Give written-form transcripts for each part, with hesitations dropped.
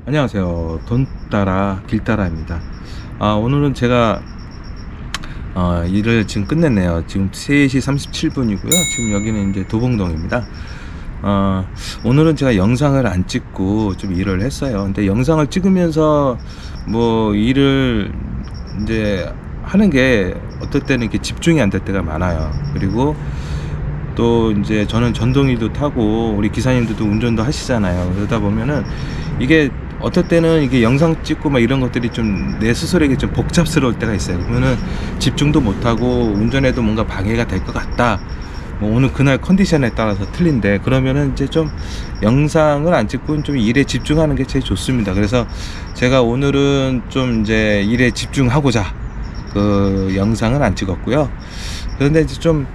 안녕하세요. 돈 따라 길 따라입니다. 오늘은 제가 일을 지금 끝냈네요. 지금 3시 37분이고요. 지금 여기는 이제 도봉동입니다. 오늘은 제가 영상을 안 찍고 좀 일을 했어요. 근데 영상을 찍으면서 뭐 일을 이제 하는 게 어떨 때는 이렇게 집중이 안 될 때가 많아요. 그리고 또 이제 저는 전동이도 타고 우리 기사님들도 운전도 하시잖아요. 그러다 보면은 이게 어떨 때는 이게 영상 찍고 막 이런 것들이 좀 내 스스로에게 좀 복잡스러울 때가 있어요. 그러면은 집중도 못하고 운전에도 뭔가 방해가 될 것 같다. 뭐 오늘 그날 컨디션에 따라서 틀린데, 그러면은 이제 좀 영상을 안 찍고 좀 일에 집중하는 게 제일 좋습니다. 그래서 제가 오늘은 좀 이제 일에 집중하고자 그 영상을 안 찍었고요. 그런데 이제 좀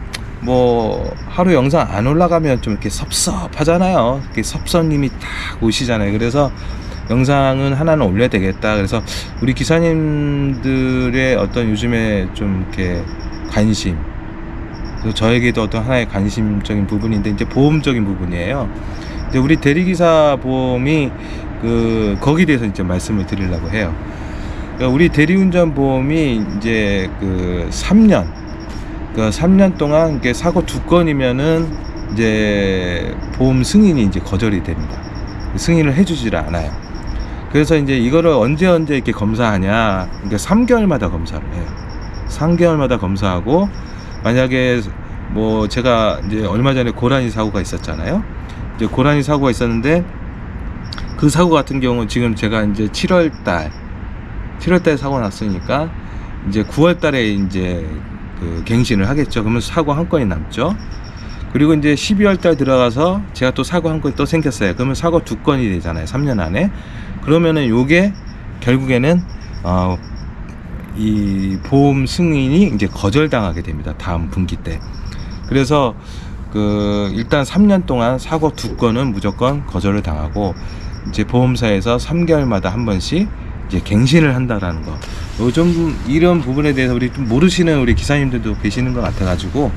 뭐 하루 영상 안 올라가면 좀 이렇게 섭섭하잖아요. 이렇게 섭섭님이 딱 오시잖아요. 그래서 영상은 하나는 올려야 되겠다. 그래서 우리 기사님들의 어떤 요즘에 좀 이렇게 관심, 그리고 저에게도 어떤 하나의 관심적인 부분인데 이제 보험적인 부분이에요. 근데 우리 대리기사 보험이 거기에 대해서 이제 말씀을 드리려고 해요. 그러니까 우리 대리운전 보험이 이제 3년 동안 이게 사고 2건이면은 이제 보험 승인이 이제 거절이 됩니다. 승인을 해주질 않아요. 그래서 이제 이거를 언제 이렇게 검사하냐. 그러니까 3개월마다 검사를 해요. 3개월마다 검사하고, 만약에 뭐 제가 이제 얼마 전에 고라니 사고가 있었잖아요. 이제 고라니 사고가 있었는데 그 사고 같은 경우는 지금 제가 이제 7월달 사고 났으니까 이제 9월달에 이제 갱신을 하겠죠. 그러면 사고 한 건이 남죠. 그리고 이제 12월달 들어가서 제가 또 사고 한 건이 또 생겼어요. 그러면 사고 2건이 되잖아요. 3년 안에. 그러면은 요게 결국에는 이 보험 승인이 이제 거절당하게 됩니다. 다음 분기 때. 그래서 일단 3년 동안 사고 2건은 무조건 거절을 당하고, 이제 보험사에서 3개월마다 한 번씩 이제 갱신을 한다라는 거. 요즘 이런 부분에 대해서 우리 좀 모르시는 우리 기사님들도 계시는 것 같아가지고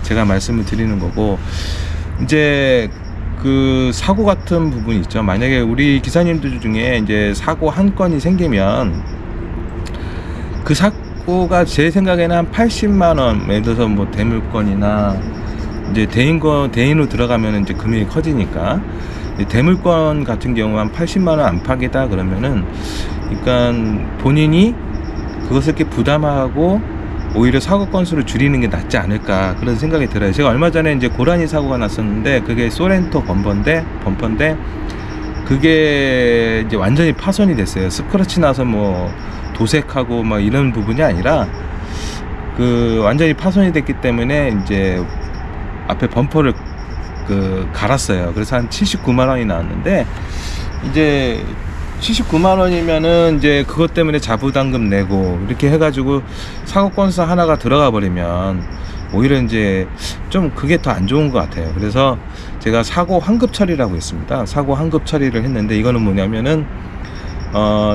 제가 말씀을 드리는 거고, 이제 사고 같은 부분이 있죠. 만약에 우리 기사님들 중에 이제 사고 한 건이 생기면 그 사고가 제 생각에는 한 80만 원, 예를 들어서 뭐 대물건이나 이제 대인으로 들어가면 이제 금액이 커지니까, 대물건 같은 경우 한 80만 원 안팎이다 그러면은, 그러니까 본인이 그것을 이렇게 부담하고 오히려 사고 건수를 줄이는 게 낫지 않을까, 그런 생각이 들어요. 제가 얼마 전에 이제 고라니 사고가 났었는데 그게 소렌토 범퍼인데 그게 이제 완전히 파손이 됐어요. 스크래치 나서 뭐 도색하고 막 이런 부분이 아니라 완전히 파손이 됐기 때문에 이제 앞에 범퍼를 갈았어요. 그래서 한 79만 원이 나왔는데, 이제 79만 원이면은 이제 그것 때문에 자부담금 내고 이렇게 해가지고 사고 건수 하나가 들어가 버리면 오히려 이제 좀 그게 더 안 좋은 것 같아요. 그래서 제가 사고 환급 처리라고 있습니다. 사고 환급 처리를 했는데, 이거는 뭐냐면은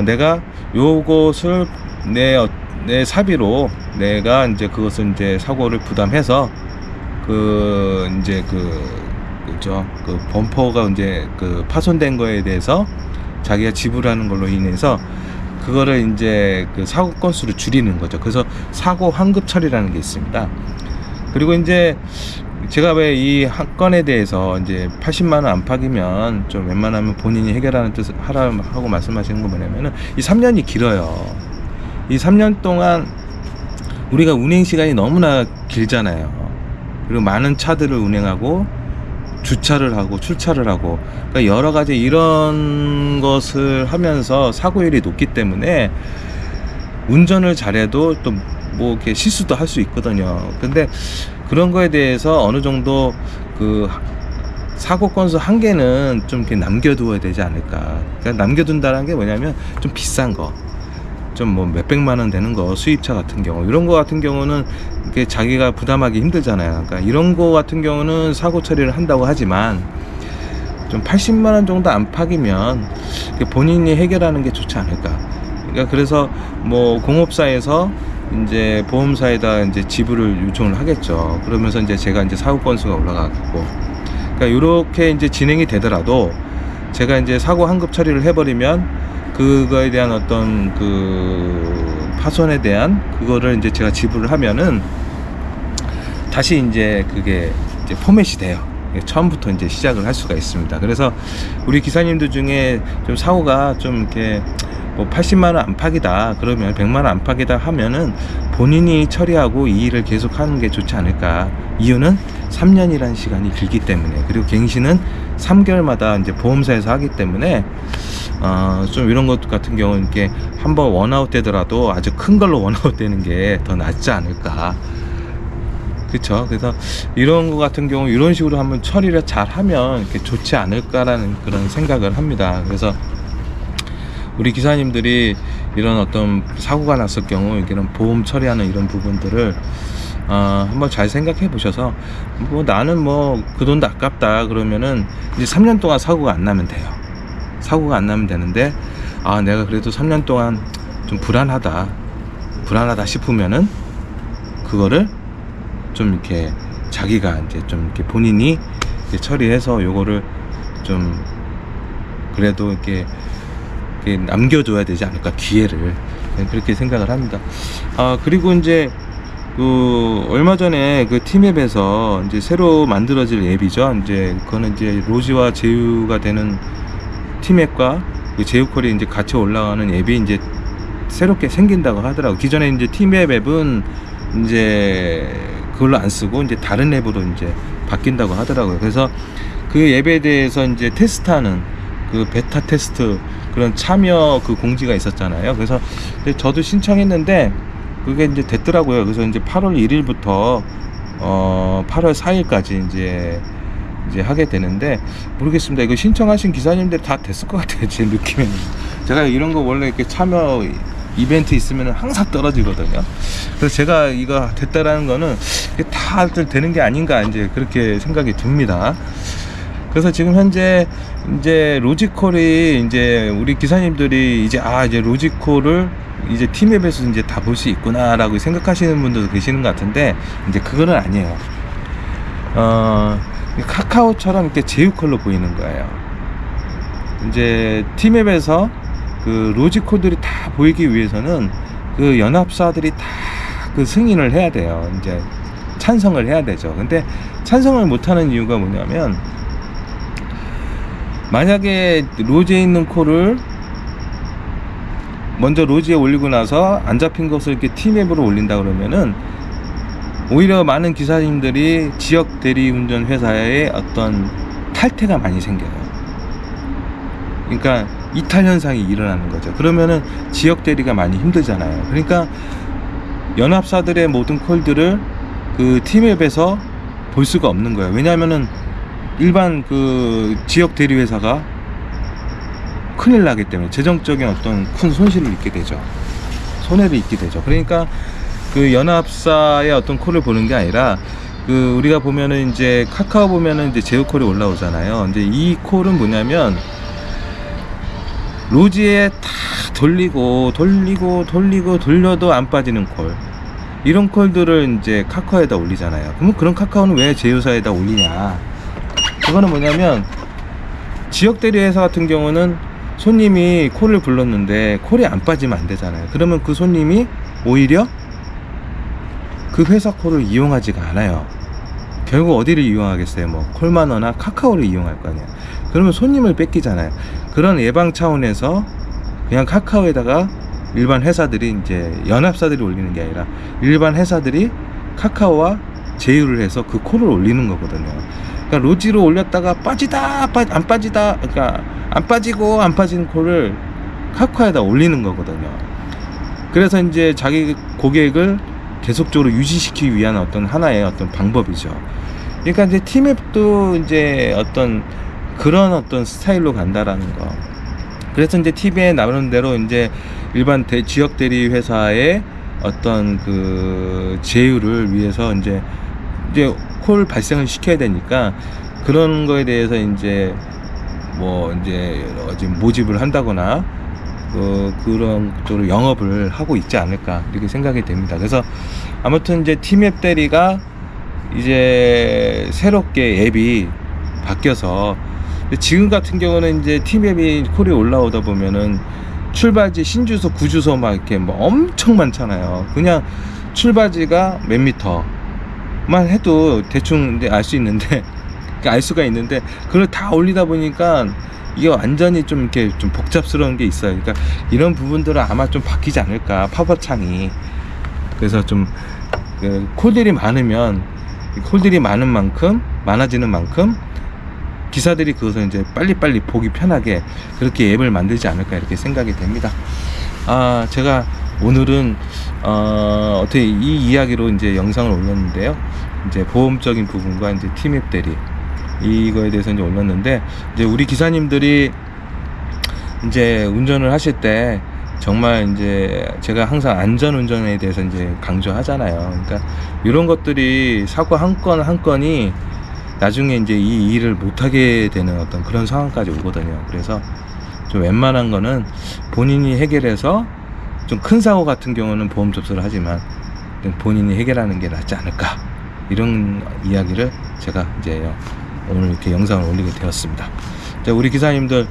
내가 요것을 내 사비로 내가 이제 그것을 이제 사고를 부담해서 범퍼가 이제 파손된 거에 대해서 자기가 지불하는 걸로 인해서 그거를 이제 사고 건수를 줄이는 거죠. 그래서 사고 환급 처리라는 게 있습니다. 그리고 이제 제가 왜 이 한 건에 대해서 이제 80만 원 안팎이면 좀 웬만하면 본인이 해결하는 뜻을 하라고 말씀하시는 거 뭐냐면은, 이 3년이 길어요. 이 3년 동안 우리가 운행 시간이 너무나 길잖아요. 그리고 많은 차들을 운행하고 주차를 하고 출차를 하고, 그러니까 여러 가지 이런 것을 하면서 사고율이 높기 때문에 운전을 잘해도 또 뭐 이렇게 실수도 할 수 있거든요. 근데 그런 거에 대해서 어느 정도 사고 건수 한 개는 좀 이렇게 남겨두어야 되지 않을까. 그러니까 남겨둔다는 게 뭐냐면 좀 비싼 거, 좀 뭐 몇백만 원 되는 거, 수입차 같은 경우, 이런 거 같은 경우는 이게 자기가 부담하기 힘들잖아요. 그러니까 이런 거 같은 경우는 사고 처리를 한다고 하지만 좀 80만 원 정도 안팎이면 본인이 해결하는 게 좋지 않을까. 그러니까 그래서 뭐 공업사에서 이제 보험사에다 이제 지불을 요청을 하겠죠. 그러면서 이제 제가 이제 사고 건수가 올라가고, 그러니까 이렇게 이제 진행이 되더라도 제가 이제 사고 환급 처리를 해버리면 그거에 대한 어떤 그 파손에 대한 그거를 이제 제가 지불을 하면은 다시 이제 그게 이제 포맷이 돼요. 처음부터 이제 시작을 할 수가 있습니다. 그래서 우리 기사님들 중에 좀 사고가 좀 이렇게 뭐 80만 원 안팎이다 그러면 100만 원 안팎이다 하면은 본인이 처리하고 이 일을 계속 하는 게 좋지 않을까. 이유는 3년이라는 시간이 길기 때문에, 그리고 갱신은 3개월마다 이제 보험사에서 하기 때문에 좀 이런 것 같은 경우는 이렇게 한번 원아웃 되더라도 아주 큰 걸로 원아웃 되는 게 더 낫지 않을까. 그쵸. 그래서 이런 거 같은 경우 이런 식으로 한번 처리를 잘 하면 이렇게 좋지 않을까라는 그런 생각을 합니다. 그래서 우리 기사님들이 이런 어떤 사고가 났을 경우 이런 보험 처리하는 이런 부분들을 한번 잘 생각해 보셔서, 뭐 나는 뭐 그 돈도 아깝다 그러면은 이제 3년 동안 사고가 안 나면 돼요. 사고가 안 나면 되는데, 내가 그래도 3년 동안 좀 불안하다 싶으면은 그거를 좀 이렇게 자기가 이제 좀 이렇게 본인이 이렇게 처리해서 요거를 좀 그래도 이렇게 남겨줘야 되지 않을까, 기회를. 그렇게 생각을 합니다. 그리고 이제 그 얼마 전에 그 티맵에서 이제 새로 만들어질 앱이죠. 이제 그거는 이제 로지와 제휴가 되는 티맵과 그 제휴콜이 이제 같이 올라가는 앱이 이제 새롭게 생긴다고 하더라고. 기존에 이제 티맵 앱은 이제 그걸로 안 쓰고 이제 다른 앱으로 이제 바뀐다고 하더라고요. 그래서 그 앱에 대해서 이제 테스트하는 그 베타 테스트 그런 참여 그 공지가 있었잖아요. 그래서 저도 신청했는데 그게 이제 됐더라고요. 그래서 이제 8월 1일부터 8월 4일까지 이제 하게 되는데, 모르겠습니다. 이거 신청하신 기사님들 다 됐을 것 같아요. 제 느낌에는. 제가 이런 거 원래 이렇게 참여 이벤트 있으면 항상 떨어지거든요. 그래서 제가 이거 됐다라는 거는 다들 되는 게 아닌가 이제 그렇게 생각이 듭니다. 그래서 지금 현재 이제 로지콜이 이제 우리 기사님들이 이제 이제 로지콜을 이제 티맵에서 이제 다 볼 수 있구나라고 생각하시는 분들도 계시는 것 같은데, 이제 그거는 아니에요. 카카오처럼 이렇게 제휴콜로 보이는 거예요. 이제 티맵에서 그 로지콜들이 다 보이기 위해서는 그 연합사들이 다 그 승인을 해야 돼요. 이제 찬성을 해야 되죠. 근데 찬성을 못하는 이유가 뭐냐면, 만약에 로지에 있는 콜을 먼저 로지에 올리고 나서 안 잡힌 것을 이렇게 티맵으로 올린다 그러면은 오히려 많은 기사님들이 지역 대리운전 회사에 어떤 탈퇴가 많이 생겨요. 그러니까 이탈 현상이 일어나는 거죠. 그러면은 지역 대리가 많이 힘들잖아요. 그러니까 연합사들의 모든 콜들을 그 티맵에서 볼 수가 없는 거예요. 왜냐하면은 일반 그 지역 대리 회사가 큰일 나기 때문에 재정적인 어떤 큰 손실을 입게 되죠. 손해를 입게 되죠. 그러니까 그 연합사의 어떤 콜을 보는 게 아니라, 그 우리가 보면은 이제 카카오 보면은 이제 제휴콜이 올라오잖아요. 이제 이 콜은 뭐냐면 로지에 다 돌려도 안 빠지는 콜, 이런 콜들을 이제 카카오에다 올리잖아요. 그러면 그런 카카오는 왜 제휴사에다 올리냐? 그거는 뭐냐면, 지역 대리 회사 같은 경우는 손님이 콜을 불렀는데 콜이 안 빠지면 안 되잖아요. 그러면 그 손님이 오히려 그 회사 콜을 이용하지가 않아요. 결국 어디를 이용하겠어요? 뭐 콜마너나 카카오를 이용할 거 아니에요. 그러면 손님을 뺏기잖아요. 그런 예방 차원에서 그냥 카카오에다가 일반 회사들이 이제 연합사들이 올리는 게 아니라 일반 회사들이 카카오와 제휴를 해서 그 콜을 올리는 거거든요. 그러니까 로지로 올렸다가 안 빠지다, 그러니까 안 빠지고 안 빠지는 콜을 카카오에다 올리는 거거든요. 그래서 이제 자기 고객을 계속적으로 유지시키기 위한 어떤 하나의 어떤 방법이죠. 그러니까 이제 티맵도 이제 어떤 그런 어떤 스타일로 간다라는 거. 그래서 이제 TV에 나오는 대로 이제 일반 지역 대리 회사의 어떤 그 제휴를 위해서 이제 콜 발생을 시켜야 되니까, 그런 거에 대해서 이제 뭐 이제 모집을 한다거나 그런 쪽으로 영업을 하고 있지 않을까 이렇게 생각이 됩니다. 그래서 아무튼 이제 티맵 대리가 이제 새롭게 앱이 바뀌어서, 지금 같은 경우는 이제 티맵이 콜이 올라오다 보면은 출바지 신주소 구주소 막 이렇게 뭐 엄청 많잖아요. 그냥 출바지가 몇 미터만 해도 대충 알 수 있는데 알 수가 있는데 그걸 다 올리다 보니까 이게 완전히 좀 이렇게 좀 복잡스러운 게 있어요. 그러니까 이런 부분들은 아마 좀 바뀌지 않을까, 팝업창이. 그래서 좀 콜들이 많으면 콜들이 많아지는 만큼 기사들이 그것을 이제 빨리빨리 보기 편하게 그렇게 앱을 만들지 않을까 이렇게 생각이 됩니다. 제가 오늘은 어떻게 이 이야기로 이제 영상을 올렸는데요. 이제 보험적인 부분과 이제 팀앱 대리 이거에 대해서 이제 올렸는데, 이제 우리 기사님들이 이제 운전을 하실 때 정말 이제 제가 항상 안전 운전에 대해서 이제 강조하잖아요. 그러니까 이런 것들이 사고 한 건이 나중에 이제 이 일을 못하게 되는 어떤 그런 상황까지 오거든요. 그래서 좀 웬만한 거는 본인이 해결해서, 좀 큰 사고 같은 경우는 보험 접수를 하지만 본인이 해결하는 게 낫지 않을까, 이런 이야기를 제가 이제 오늘 이렇게 영상을 올리게 되었습니다. 자, 우리 기사님들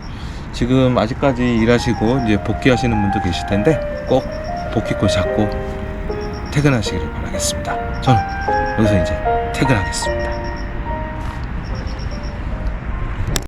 지금 아직까지 일하시고 이제 복귀하시는 분도 계실 텐데 꼭 복귀골 잡고 퇴근하시기를 바라겠습니다. 저는 여기서 이제 퇴근하겠습니다.